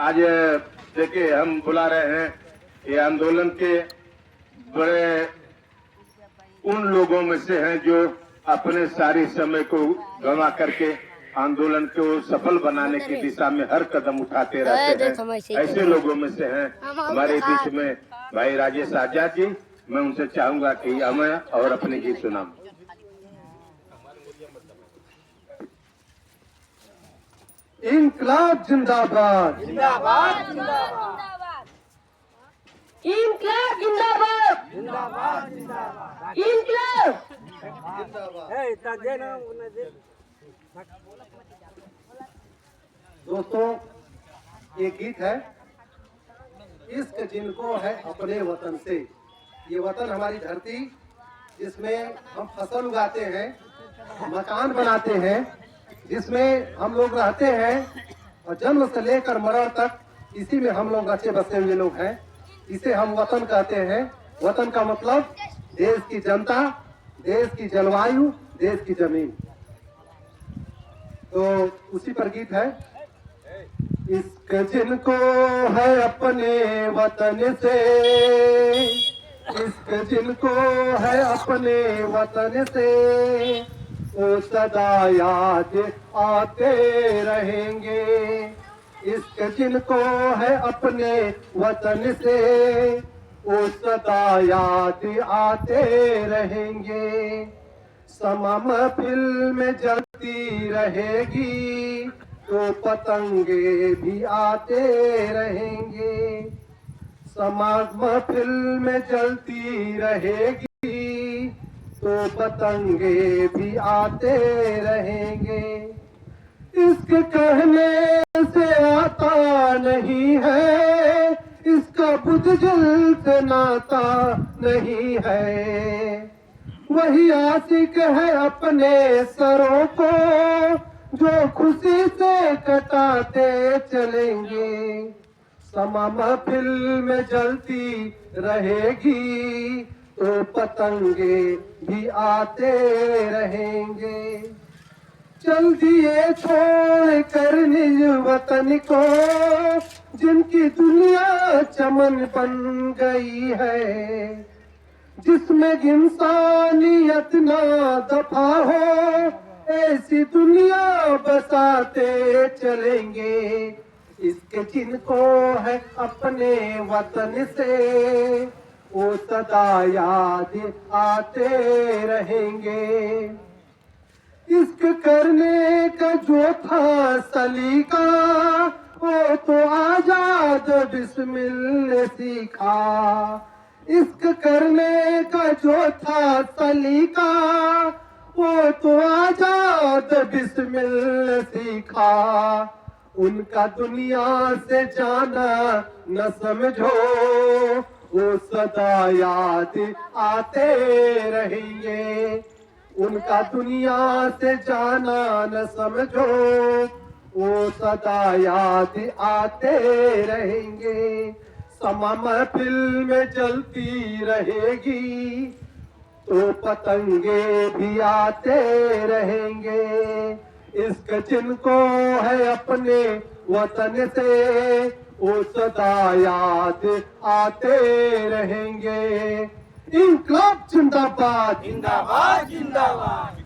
आज देखिए हम बुला रहे हैं ये आंदोलन के बड़े उन लोगों में से हैं जो अपने सारी समय को गंवा करके आंदोलन को सफल बनाने की दिशा में हर कदम उठाते रहते हैं। ऐसे लोगों में से हैं हमारे बीच में भाई राजेश आजाद जी। मैं उनसे चाहूंगा कि हमें और अपने गीत सुनाएं। इंकलाब जिंदाबाद, जिंदाबाद जिंदाबाद, इंकलाब जिंदाबाद, जिंदाबाद जिंदाबाद, इंकलाब दोस्तों, ये गीत है इश्क जिनको है अपने वतन से। ये वतन हमारी धरती जिसमें हम फसल उगाते हैं, मकान बनाते हैं, जिसमें हम लोग रहते हैं और जन्म से लेकर मरण तक इसी में हम लोग अच्छे बसे हुए लोग हैं। इसे हम वतन कहते हैं। वतन का मतलब देश की जनता, देश की जलवायु, देश की जमीन। तो उसी पर गीत है। इश्क जिनको है अपने वतन से, इश्क जिनको है अपने वतन से, वो सदा याद आते रहेंगे। इश्क जिनको है अपने वतन से, वो सदा याद आते रहेंगे। समा महफिल में जलती रहेगी तो पतंगे भी आते रहेंगे। समा महफिल में जलती रहेगी तो पतंगे भी आते रहेंगे। इश्क कहने से आता नहीं है, इसका बुझदिल से नाता नहीं है। वही आशिक है अपने सरों को जो खुशी से कटाते चलेंगे। समा महफिल में जलती रहेगी तो पतंगे भी आते रहेंगे। चल दिए छोड़ कर निज वतन को, जिनकी दुनिया चमन बन गई है, जिसमें इंसानियत ना दफा हो, ऐसी दुनिया बसाते चलेंगे। इसके जिनको है अपने वतन से, वो सदा याद आते रहेंगे। इश्क करने का जो था सलीका, वो तो आजाद बिस्मिल ने सीखा। इश्क करने का जो था सलीका, वो तो आजाद बिस्मिल ने सीखा। उनका दुनिया से जाना न समझो, वो सदा याद आते रहेंगे। उनका दुनिया से जाना न समझो, वो सदा याद आते रहेंगे। समा महफिल में जलती रहेगी तो पतंगे भी आते रहेंगे। इश्क जिनको है अपने वतन से, वो सदा याद आते रहेंगे। इंकलाब जिंदाबाद, जिंदाबाद जिंदाबाद,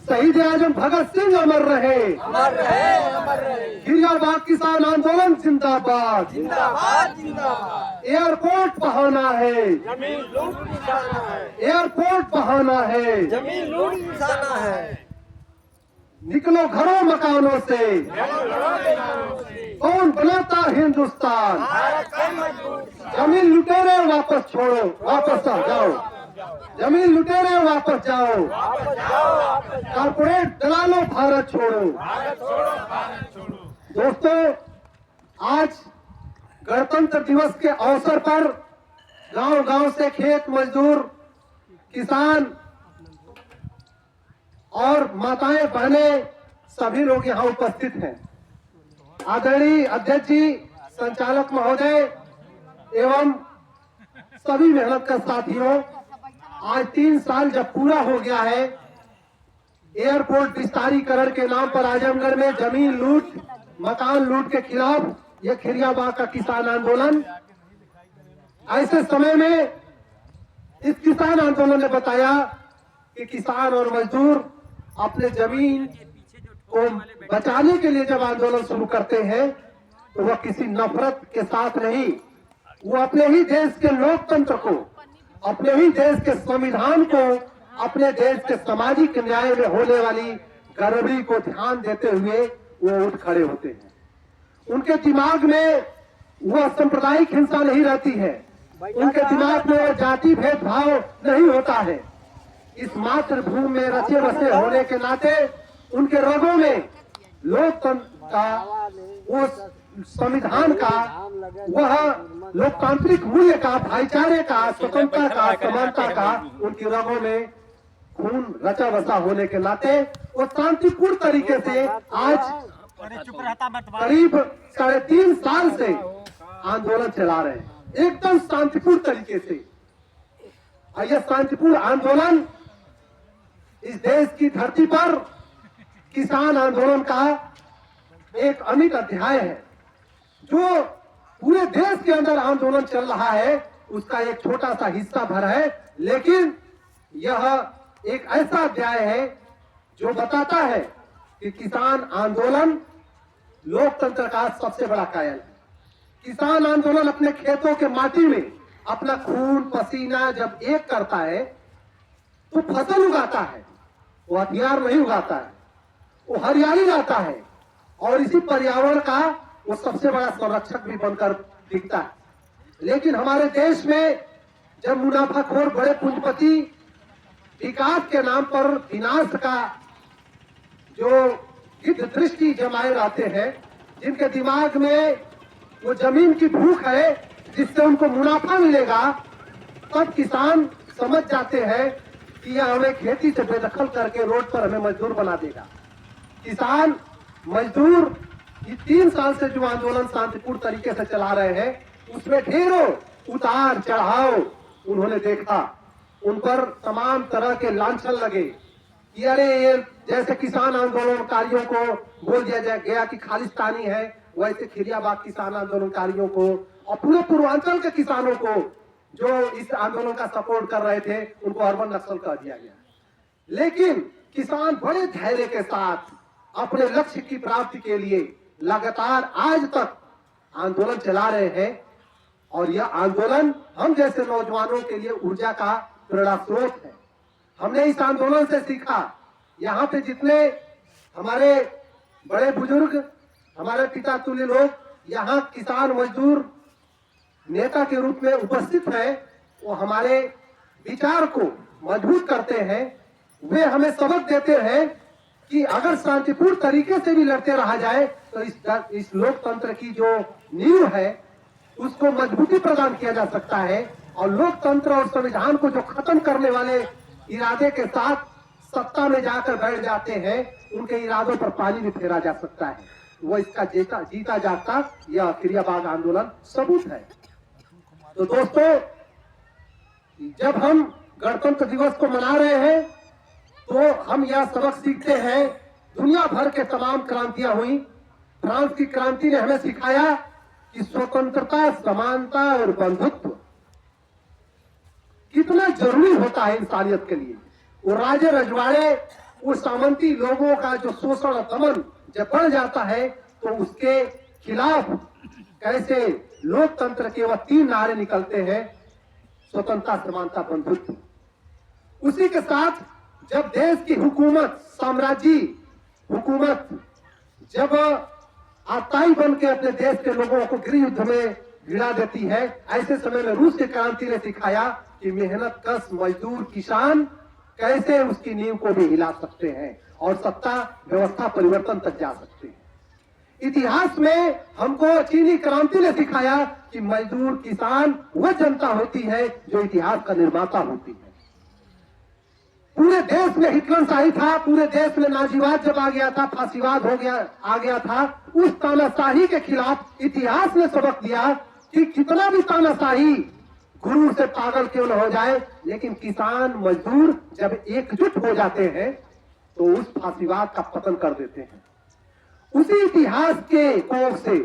शहीद आजम भगत सिंह अमर रहे, अमर रहे अमर रहे, गिरियाबाग किसान आंदोलन जिंदाबाद, जिंदाबाद जिंदाबाद। एयरपोर्ट बहाना है, जमीन लूट निशाना है, एयरपोर्ट बहाना है, जमीन लूट निशाना है। निकलो घरों मकानों से, कौन बनाता हिंदुस्तान। भारत का मजबूत जमीन लुटेरे वापस छोड़ो, वापस आ जाओ। जमीन लुटेरे वापस जाओ। कारपोरेट दलालों भारत छोड़ो। दोस्तों, आज गणतंत्र दिवस के अवसर पर गांव-गांव से खेत मजदूर, किसान और माताएं बहनें सभी लोग यहाँ उपस्थित हैं। आदरणीय अध्यक्ष जी, संचालक महोदय एवं सभी मेहनत कर साथियों, आज 3 साल जब पूरा हो गया है, एयरपोर्ट विस्तारीकरण के नाम पर आजमगढ़ में जमीन लूट, मकान लूट के खिलाफ ये खिरियाबाग का किसान आंदोलन। ऐसे समय में इस किसान आंदोलन ने बताया कि किसान और मजदूर अपने जमीन को बचाने के लिए जब आंदोलन शुरू करते हैं तो वह किसी नफरत के साथ नहीं, वो अपने ही देश के लोकतंत्र को, अपने ही देश के संविधान को, अपने देश के सामाजिक न्याय में होने वाली गड़बड़ी को ध्यान देते हुए वो उठ खड़े होते हैं। उनके दिमाग में वह सांप्रदायिक हिंसा नहीं रहती है, उनके दिमाग में वह जाति भेदभाव नहीं होता है। इस मातृभूमि में रचे बसे होने के नाते उनके रगों में लोकतंत्र का, वो संविधान का, वह लोकतांत्रिक मूल्य का, भाईचारे का, स्वतंत्रता का, समानता का उनकी रगों में खून रचा बसा होने के नाते वो शांतिपूर्ण तरीके से आज करीब 3.5 साल से आंदोलन चला रहे हैं, एकदम शांतिपूर्ण तरीके से। और यह शांतिपूर्ण आंदोलन इस देश की धरती पर किसान आंदोलन का एक अमिट अध्याय है। जो पूरे देश के अंदर आंदोलन चल रहा है उसका एक छोटा सा हिस्सा भर है, लेकिन यह एक ऐसा अध्याय है जो बताता है कि किसान आंदोलन लोकतंत्र का सबसे बड़ा कायल है। किसान आंदोलन अपने खेतों के माटी में अपना खून पसीना जब एक करता है तो फसल उगाता है, वो हथियार नहीं उगाता है, वो हरियाली लाता है और इसी पर्यावरण का वो सबसे बड़ा संरक्षक भी बनकर दिखता है। लेकिन हमारे देश में जब मुनाफाखोर बड़े पूंजीपति विकास के नाम पर विनाश का जो गिद्ध दृष्टि जमाए रहते हैं, जिनके दिमाग में वो जमीन की भूख है जिससे उनको मुनाफा मिलेगा, तब किसान समझ जाते हैं कि यह हमें खेती से बेदखल करके रोड पर हमें मजदूर बना देगा। किसान मजदूर ये 3 साल से जो आंदोलन शांतिपूर्ण तरीके से चला रहे हैं उसमें ढेरों उतार चढ़ाव उन्होंने देखा। उन पर तमाम तरह के लांछन लगे कि अरे ये जैसे किसान आंदोलनकारियों को बोल दिया गया कि खालिस्तानी है, वैसे खिरियाबाग किसान आंदोलनकारियों को और पूरे पूर्वांचल के किसानों को जो इस आंदोलन का सपोर्ट कर रहे थे उनको अर्बन नक्सल कर दिया गया। लेकिन किसान बड़े धैर्य के साथ अपने लक्ष्य की प्राप्ति के लिए लगातार आज तक आंदोलन चला रहे हैं और यह आंदोलन हम जैसे नौजवानों के लिए ऊर्जा का प्रेरणा स्रोत है। हमने इस आंदोलन से सीखा, यहाँ पे जितने हमारे बड़े बुजुर्ग, हमारे पिता तुल्य लोग यहाँ किसान मजदूर नेता के रूप में उपस्थित हैं, वो हमारे विचार को मजबूत करते हैं। वे हमें सबक देते हैं कि अगर शांतिपूर्ण तरीके से भी लड़ते रहा जाए तो इस लोकतंत्र की जो नींव है उसको मजबूती प्रदान किया जा सकता है और लोकतंत्र और संविधान को जो खत्म करने वाले इरादे के साथ सत्ता में जाकर बैठ जाते हैं उनके इरादों पर पानी भी फेरा जा सकता है। वो इसका जीता जागता यह खिरियाबाग आंदोलन सबूत है। तो दोस्तों, जब हम गणतंत्र दिवस को मना रहे हैं तो हम यह सबक सीखते हैं, दुनिया भर के तमाम क्रांतियां हुई। फ्रांस की क्रांति ने हमें सिखाया कि स्वतंत्रता, समानता और बंधुत्व कितना जरूरी होता है इंसानियत के लिए। वो राजे रजवाड़े, वो सामंती लोगों का जो शोषण दमन जब बढ़ जाता है तो उसके खिलाफ कैसे लोकतंत्र के वह 3 नारे निकलते हैं, स्वतंत्रता, समानता, बंधुत्व। उसी के साथ जब देश की हुकूमत, साम्राज्य हुकूमत जब आताई बन के अपने देश के लोगों को गृह युद्ध में भिड़ा देती है, ऐसे समय में रूस की क्रांति ने सिखाया कि मेहनत कश मजदूर किसान कैसे उसकी नींव को भी हिला सकते हैं और सत्ता व्यवस्था परिवर्तन तक जा सकते हैं। इतिहास में हमको चीनी क्रांति ने सिखाया कि मजदूर किसान वह जनता होती है जो इतिहास का निर्माता होती है। पूरे देश में हिटलरशाही था, पूरे देश में नाजीवाद जब आ गया था, फांसीवाद आ गया था, उस तानाशाही के खिलाफ इतिहास ने सबक दिया कि कितना भी तानाशाही गुरूर से पागल क्यों न हो जाए, लेकिन किसान मजदूर जब एकजुट हो जाते हैं तो उस फांसीवाद का पतन कर देते हैं। उसी इतिहास के कोख से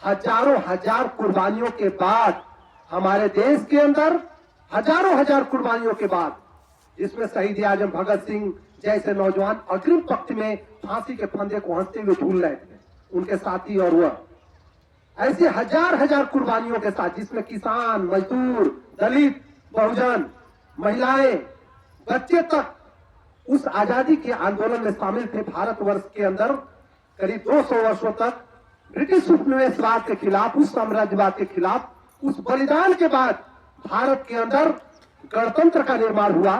हजारों हजार कुर्बानियों के बाद हमारे देश के अंदर हजारों हजार कुर्बानियों के बाद, जिसमें शहीद आजम भगत सिंह जैसे नौजवान अग्रिम पंक्ति में फांसी के फंदे को हंसते हुए झूल रहे थे, उनके साथी और वह, ऐसे हजार हजार कुर्बानियों के साथ, जिसमें किसान, मजदूर, दलित, बहुजन, महिलाएं, बच्चे तक उस आजादी के आंदोलन में शामिल थे। भारतवर्ष के अंदर करीब 200 वर्षों तक ब्रिटिश उपनिवेशवाद के खिलाफ, उस साम्राज्यवाद के खिलाफ, उस बलिदान के बाद भारत के अंदर गणतंत्र का निर्माण हुआ,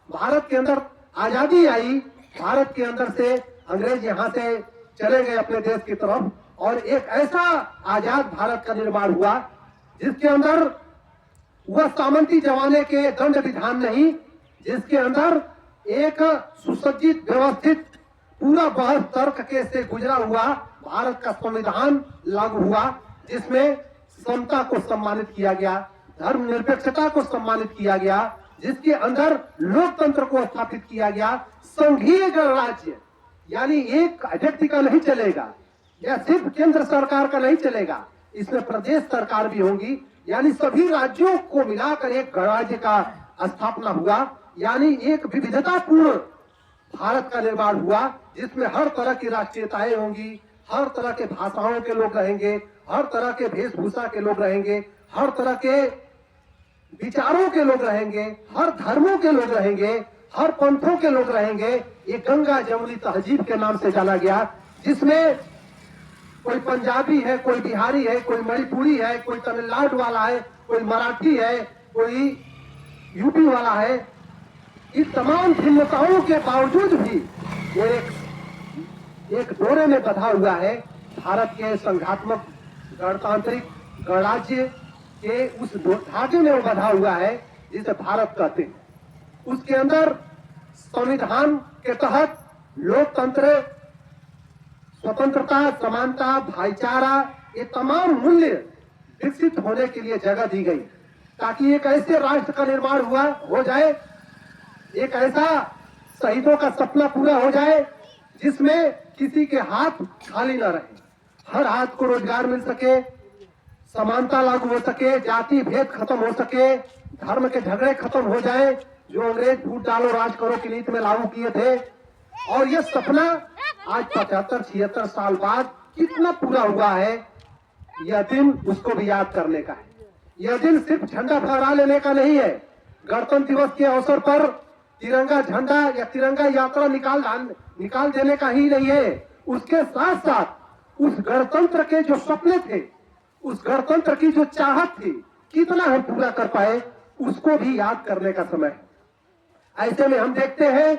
भारत के अंदर आजादी आई, भारत के अंदर से अंग्रेज यहां से चले गए अपने देश की तरफ, और एक ऐसा आजाद भारत का निर्माण हुआ जिसके अंदर वह सामंती जमाने के दंड विधान नहीं, जिसके अंदर एक सुसज्जित, व्यवस्थित, पूरा बहस तर्क के से गुजरा हुआ भारत का संविधान लागू हुआ, जिसमें समता को सम्मानित किया गया, धर्मनिरपेक्षता को सम्मानित किया गया, जिसके अंदर लोकतंत्र को स्थापित किया गया, संघीय गणराज्य, यानी एक व्यक्ति का नहीं चलेगा या सिर्फ केंद्र सरकार का नहीं चलेगा, इसमें प्रदेश सरकार भी होंगी, यानी सभी राज्यों को मिलाकर एक गणराज्य का स्थापना हुआ, यानी एक विविधतापूर्ण भारत का निर्माण हुआ, जिसमें हर तरह की राष्ट्रीयताएं होंगी, हर तरह के भाषाओं के लोग रहेंगे, हर तरह के वेशभूषा के लोग रहेंगे, हर तरह के विचारों के लोग रहेंगे, हर धर्मों के लोग रहेंगे, हर पंथों के लोग रहेंगे। ये गंगा जमुनी तहजीब के नाम से जाना गया, जिसमें कोई पंजाबी है, कोई बिहारी है, कोई मणिपुरी है, कोई तमिलनाडु वाला है, कोई मराठी है, कोई यूपी वाला है। इस तमाम भिन्नताओं के बावजूद भी वो एक डोरे में बंधा हुआ है, भारत के संघात्मक गणतांत्रिक गणराज्य के उस धागे में वो बंधा हुआ है जिसे भारत कहते हैं। उसके अंदर संविधान के तहत लोकतंत्र, स्वतंत्रता, समानता, भाईचारा, ये तमाम मूल्य विकसित होने के लिए जगह दी गई, ताकि एक ऐसे राष्ट्र का निर्माण हो जाए, एक ऐसा शहीदों का सपना पूरा हो जाए जिसमें किसी के हाथ खाली न रहे, हर हाथ को रोजगार मिल सके, समानता लागू हो सके, जाति भेद खत्म हो सके, धर्म के झगड़े खत्म हो जाए, जो अंग्रेज फूट डालो राज करो की नीति में लागू किए थे। और यह सपना आज 75-76 साल बाद कितना पूरा हुआ है, यह दिन उसको भी याद करने का है। यह दिन सिर्फ झंडा फहरा लेने का नहीं है, गणतंत्र दिवस के अवसर पर तिरंगा झंडा या तिरंगा यात्रा निकाल देने का ही नहीं है, उसके साथ साथ उस गणतंत्र के जो सपने थे, उस गणतंत्र की जो चाहत थी, कितना हम पूरा कर पाए, उसको भी याद करने का समय है। ऐसे में हम देखते हैं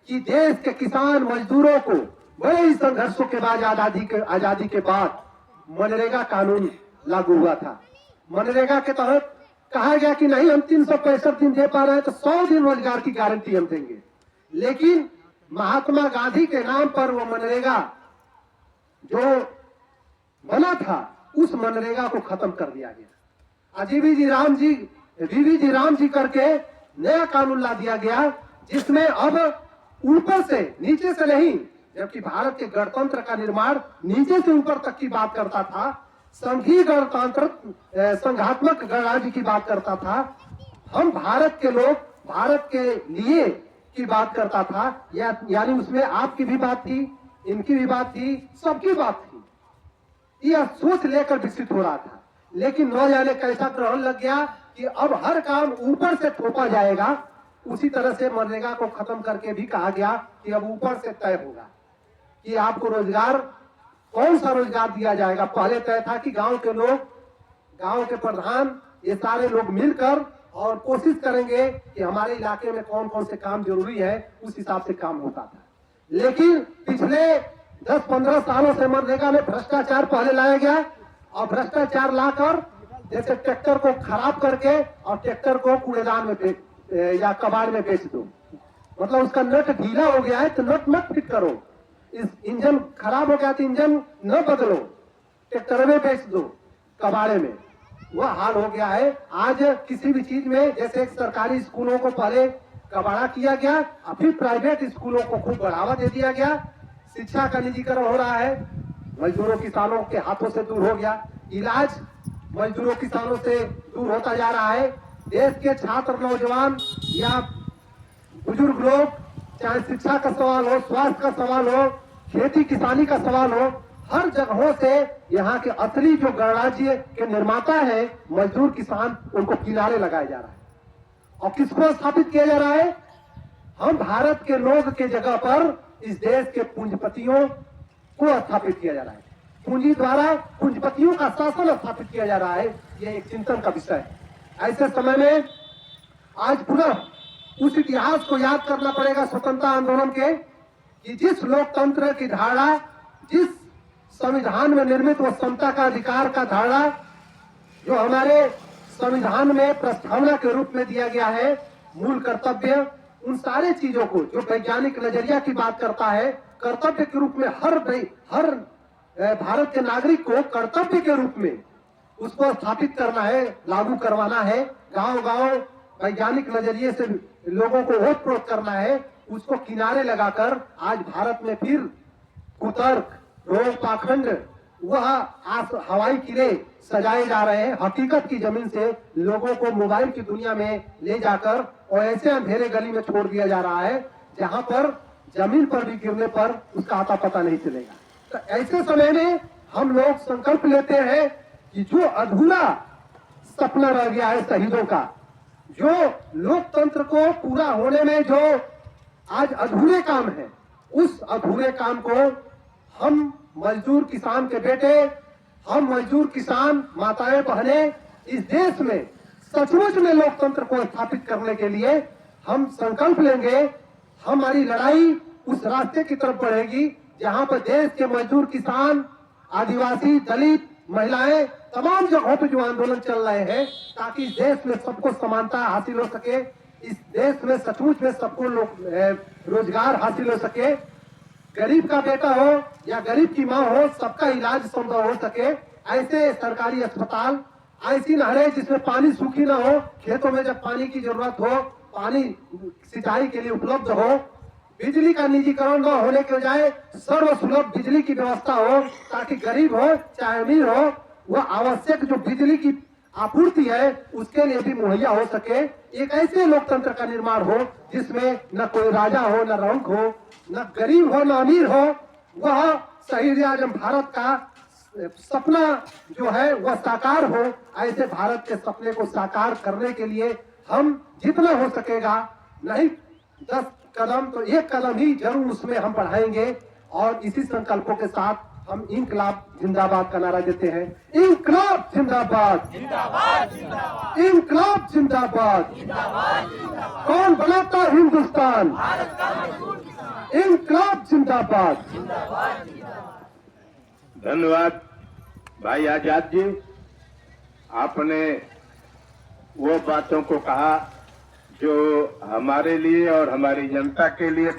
कि देश के किसान मजदूरों को बड़े ही संघर्षों के बाद आजादी के बाद मनरेगा कानून लागू हुआ था। मनरेगा के तहत कहा गया कि नहीं, हम 365 दिन दे पा रहे हैं तो 100 दिन रोजगार की गारंटी हम देंगे, लेकिन महात्मा गांधी के नाम पर वो मनरेगा जो बना था, उस मनरेगा को खत्म कर दिया गया। वीवी जी राम जी करके नया कानून ला दिया गया, जिसमें अब ऊपर से नीचे से नहीं, जबकि भारत के गणतंत्र का निर्माण नीचे से ऊपर तक की बात करता था, संघीय गणतंत्र, संघात्मक गणराज्य की बात करता था, हम भारत के लोग भारत के लिए की बात करता था, यानी उसमें आपकी भी बात थी, इनकी भी बात थी, सबकी बात थी। यह सोच लेकर विकसित हो रहा था, लेकिन न जाने कैसा ग्रहण लग गया कि अब हर काम ऊपर से थोपा जाएगा। उसी तरह से मनरेगा को खत्म करके भी कहा गया कि अब ऊपर से तय होगा कि आपको रोजगार, कौन सा रोजगार दिया जाएगा। पहले तय था कि गांव के लोग, गांव के प्रधान, ये सारे लोग मिलकर और कोशिश करेंगे कि हमारे इलाके में कौन कौन से काम जरूरी है, उस हिसाब से काम होता था। लेकिन पिछले 10-15 सालों से मनरेगा में भ्रष्टाचार पहले लाया गया, और भ्रष्टाचार लाकर जैसे ट्रैक्टर को खराब करके और ट्रैक्टर को कूड़ेदान में या कबाड़ में बेच दो, मतलब उसका नट ढीला हो गया है तो नट मत फिट करो, इस इंजन खराब हो गया तो इंजन न बदलो, ट्रैक्टर में बेच दो, कबाड़े में। वह हाल हो गया है आज किसी भी चीज में। जैसे सरकारी स्कूलों को पहले कबाड़ा किया गया, अब फिर प्राइवेट स्कूलों को खूब बढ़ावा दे दिया गया, शिक्षा का निजीकरण हो रहा है, मजदूरों किसानों के हाथों से दूर हो गया। इलाज मजदूरों किसानों से दूर होता जा रहा है। देश के छात्र नौजवान या बुजुर्ग लोग, चाहे शिक्षा का सवाल हो, स्वास्थ्य का सवाल हो, खेती किसानी का सवाल हो, हर जगहों से यहाँ के असली जो गणराज्य के निर्माता है मजदूर किसान, उनको किनारे लगाया जा रहा है। और किसको स्थापित किया जा रहा है? हम भारत के लोग के जगह पर इस देश के पूंजीपतियों को स्थापित किया जा रहा है। पूंजी द्वारा पूंजीपतियों का शासन स्थापित किया जा रहा है। यह एक चिंतन का विषय है। ऐसे समय में आज पुनः उस इतिहास को याद करना पड़ेगा स्वतंत्रता आंदोलन के, कि जिस लोकतंत्र की धारणा, जिस संविधान में निर्मित वो समता का अधिकार का धारणा जो हमारे संविधान में प्रस्तावना के रूप में दिया गया है, मूल कर्तव्य, उन सारे चीजों को जो वैज्ञानिक नजरिया की बात करता है, कर्तव्य के रूप में हर भारत के नागरिक को कर्तव्य के रूप में उसको स्थापित करना है, लागू करवाना है। गांव-गांव वैज्ञानिक नजरिए से लोगों को ओत-प्रोत करना है। उसको किनारे लगाकर आज भारत में फिर कुतर्क, रोग, पाखंड, वह हवाई किले सजाए जा रहे हैं। हकीकत की जमीन से लोगों को मोबाइल की दुनिया में ले जाकर और ऐसे अंधेरे गली में छोड़ दिया जा रहा है जहां पर जमीन पर भी गिरने पर उसका आता पता नहीं चलेगा। तो ऐसे समय में हम लोग संकल्प लेते हैं कि जो अधूरा सपना रह गया है शहीदों का, जो लोकतंत्र को पूरा होने में जो आज अधूरे काम है, उस अधूरे काम को हम मजदूर किसान के बेटे, हम मजदूर किसान माताएं बहनें इस देश में सचमुच में लोकतंत्र को स्थापित करने के लिए हम संकल्प लेंगे। हमारी लड़ाई उस रास्ते की तरफ बढ़ेगी जहां पर देश के मजदूर किसान, आदिवासी, दलित, महिलाएं, तमाम जगहों पर जो आंदोलन चल रहे हैं, ताकि इस देश में सबको समानता हासिल हो सके, इस देश में सचमुच में सबको रोजगार हासिल हो सके, गरीब का बेटा हो या गरीब की माँ हो, सबका इलाज संभव हो सके। ऐसे सरकारी अस्पताल, ऐसी नहरें जिसमें पानी सूखी ना हो, खेतों में जब पानी की जरूरत हो, पानी सिंचाई के लिए उपलब्ध हो, बिजली का निजीकरण न होने के बजाय सर्वसुलभ बिजली की व्यवस्था हो, ताकि गरीब हो चाहे अमीर हो, वह आवश्यक जो बिजली की आपूर्ति है उसके लिए भी मुहैया हो सके। एक ऐसे लोकतंत्र का निर्माण हो जिसमें न कोई राजा हो, न रंक हो, न गरीब हो, न अमीर हो। वह शहीद आजम भारत का सपना जो है वह साकार हो। ऐसे भारत के सपने को साकार करने के लिए हम जितना हो सकेगा, नहीं 10 कदम तो 1 कदम ही जरूर उसमें हम बढ़ाएंगे। और इसी संकल्पों के साथ हम इंकलाब जिंदाबाद का नारा देते हैं। इंकलाब जिंदाबाद, इंकलाब जिंदाबाद। कौन बनाता हिंदुस्तान? इंकलाब जिंदाबाद। धन्यवाद भाई आजाद जी, आपने वो बातों को कहा जो हमारे लिए और हमारी जनता के लिए